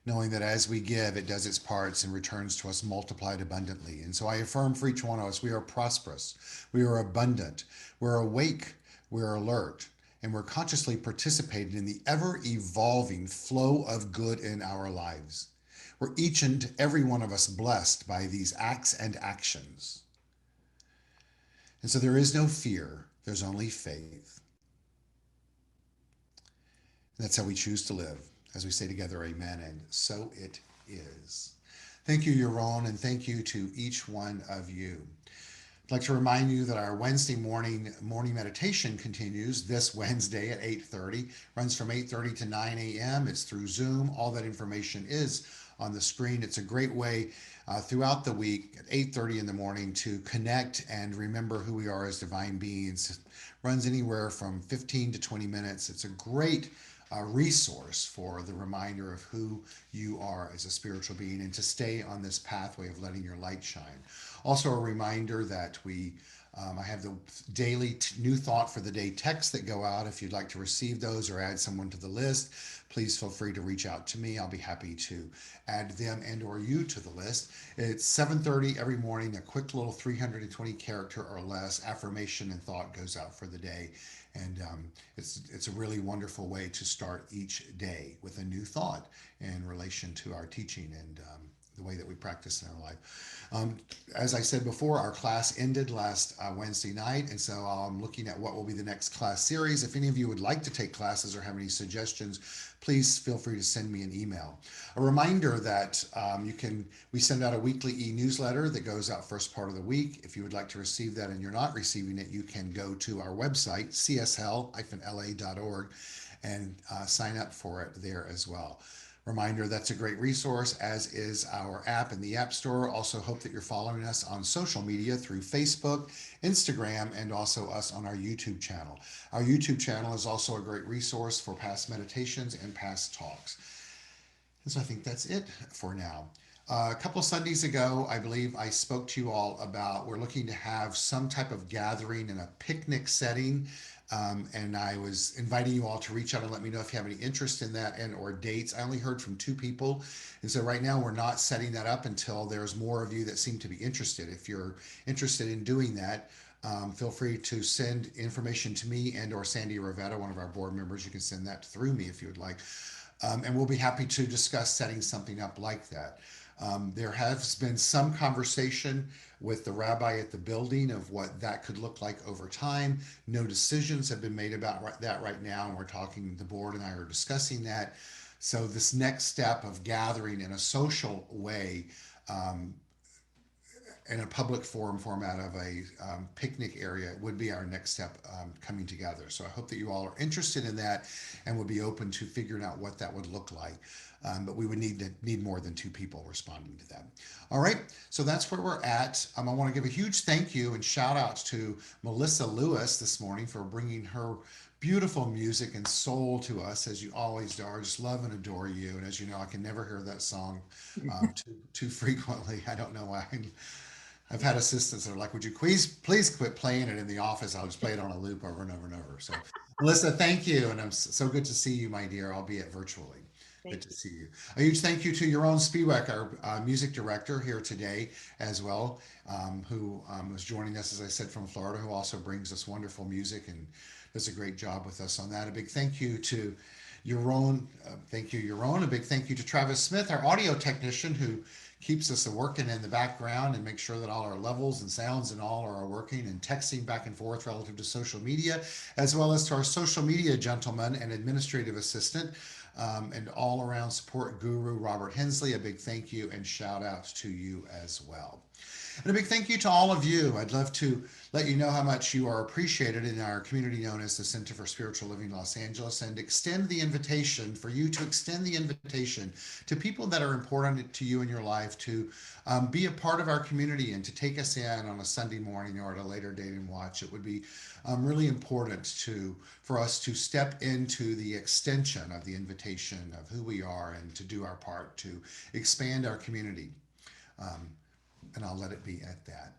knowing that as we give, it does its parts and returns to us multiplied abundantly. And so I affirm for each one of us, we are prosperous, we are abundant, we're awake, we're alert, and we're consciously participating in the ever-evolving flow of good in our lives. We're each and every one of us blessed by these acts and actions. And so there is no fear, there's only faith. And that's how we choose to live. As we say together, amen, and so it is. Thank you, Yaron, and thank you to each one of you. I'd like to remind you that our Wednesday morning meditation continues this Wednesday at 8:30, runs from 8:30 to 9 a.m. It's through Zoom. All that information is on the screen. It's a great way throughout the week at 8:30 in the morning to connect and remember who we are as divine beings. It runs anywhere from 15 to 20 minutes. It's a great resource for the reminder of who you are as a spiritual being and to stay on this pathway of letting your light shine. Also, a reminder that I have the daily new thought for the day texts that go out. If you'd like to receive those or add someone to the list, please feel free to reach out to me. I'll be happy to add them and or you to the list. It's 7:30 every morning. A quick little 320 character or less affirmation and thought goes out for the day. And it's a really wonderful way to start each day with a new thought in relation to our teaching and the way that we practice in our life. As I said before, our class ended last Wednesday night, and so I'm looking at what will be the next class series. If any of you would like to take classes or have any suggestions, please feel free to send me an email. A reminder that we send out a weekly e-newsletter that goes out first part of the week. If you would like to receive that and you're not receiving it, you can go to our website, csl-la.org, and sign up for it there as well. Reminder, that's a great resource, as is our app in the App Store. Also, hope that you're following us on social media through Facebook, Instagram, and also us on our YouTube channel. Our YouTube channel is also a great resource for past meditations and past talks. And so I think that's it for now. A couple of Sundays ago, I believe I spoke to you all about we're looking to have some type of gathering in a picnic setting. And I was inviting you all to reach out and let me know if you have any interest in that and or dates. I only heard from 2 people. And so right now we're not setting that up until there's more of you that seem to be interested. If you're interested in doing that, feel free to send information to me and or Sandy Rivetta, one of our board members. You can send that through me if you would like. And we'll be happy to discuss setting something up like that. There has been some conversation with the rabbi at the building of what that could look like over time. No decisions have been made about that right now, and we're talking, the board and I are discussing that. So this next step of gathering in a social way, um, in a public forum format of a picnic area would be our next step, coming together. So I hope that you all are interested in that and would be open to figuring out what that would look like. But we would need more than 2 people responding to that. All right, so that's where we're at. I want to give a huge thank you and shout out to Melissa Lewis this morning for bringing her beautiful music and soul to us, as you always do. I just love and adore you. And as you know, I can never hear that song too frequently. I don't know why. I've had assistants that are like, "Would you please quit playing it in the office? I'll just play it on a loop over and over and over." So, Melissa, thank you, and I'm so good to see you, my dear, albeit virtually. Good Thank to you. see you. A huge thank you to Yaron Spiwak, our music director here today as well, who was joining us, as I said, from Florida, who also brings us wonderful music and does a great job with us on that. A big thank you to Yaron. Thank you, Yaron. A big thank you to Travis Smith, our audio technician, who keeps us working in the background and make sure that all our levels and sounds and all are working, and texting back and forth relative to social media, as well as to our social media gentleman and administrative assistant, and all around support guru, Robert Hensley. A big thank you and shout out to you as well. And a big thank you to all of you. I'd love to let you know how much you are appreciated in our community known as the Center for Spiritual Living Los Angeles, and extend the invitation for you to extend the invitation to people that are important to you in your life to be a part of our community and to take us in on a Sunday morning or at a later date and watch. It would be really important for us to step into the extension of the invitation of who we are and to do our part to expand our community. Um, and I'll let it be at that.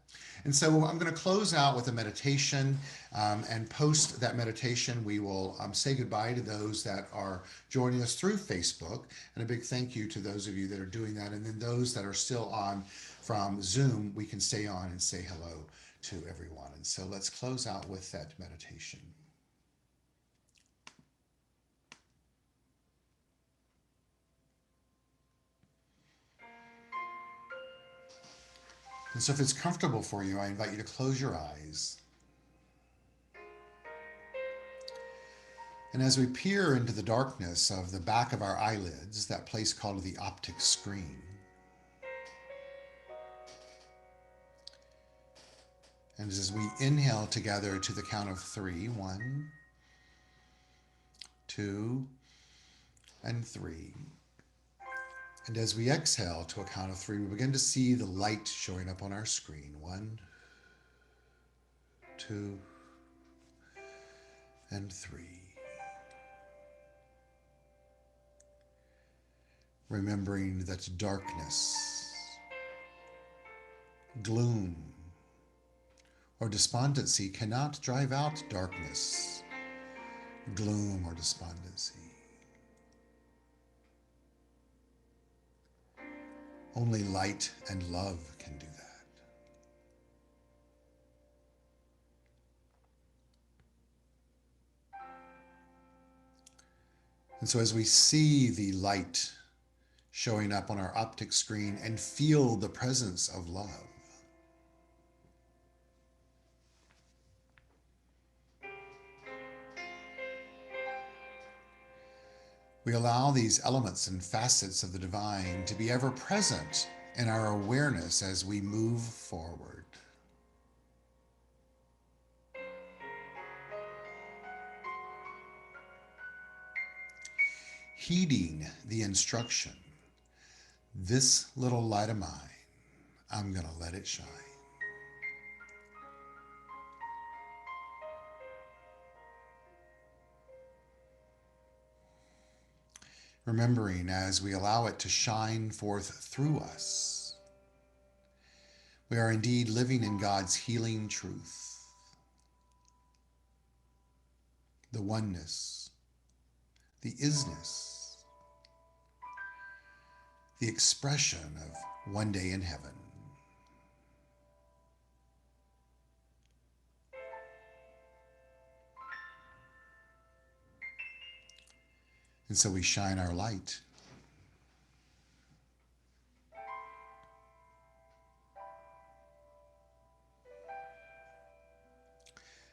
And so I'm going to close out with a meditation, and post that meditation, we will say goodbye to those that are joining us through Facebook. And a big thank you to those of you that are doing that. And then those that are still on from Zoom, we can stay on and say hello to everyone. And so let's close out with that meditation. And so if it's comfortable for you, I invite you to close your eyes. And as we peer into the darkness of the back of our eyelids, that place called the optic screen, and as we inhale together to the count of 3, 1, 2, and 3. And as we exhale to a count of 3, we begin to see the light showing up on our screen. 1, 2, and 3. Remembering that darkness, gloom, or despondency cannot drive out darkness, gloom, or despondency. Only light and love can do that. And so as we see the light showing up on our optic screen and feel the presence of love, we allow these elements and facets of the divine to be ever present in our awareness as we move forward. heeding the instruction, this little light of mine, I'm going to let it shine. Remembering as we allow it to shine forth through us, we are indeed living in God's healing truth, the oneness, the isness, the expression of one day in heaven. And so we shine our light.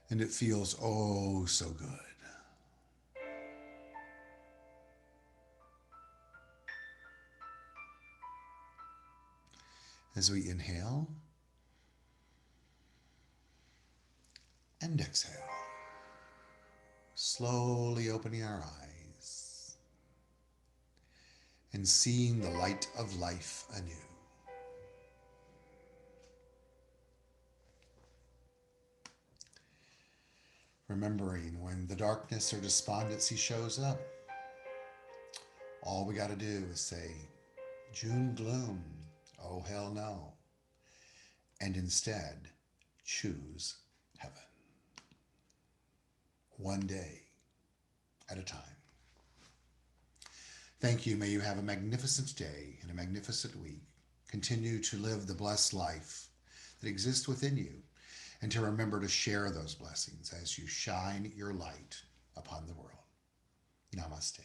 And it feels oh so good. As we inhale and exhale, slowly opening our eyes and seeing the light of life anew. Remembering when the darkness or despondency shows up, all we got to do is say, June gloom, oh hell no, and instead choose heaven. One day at a time. Thank you. May you have a magnificent day and a magnificent week. Continue to live the blessed life that exists within you, and to remember to share those blessings as you shine your light upon the world. Namaste.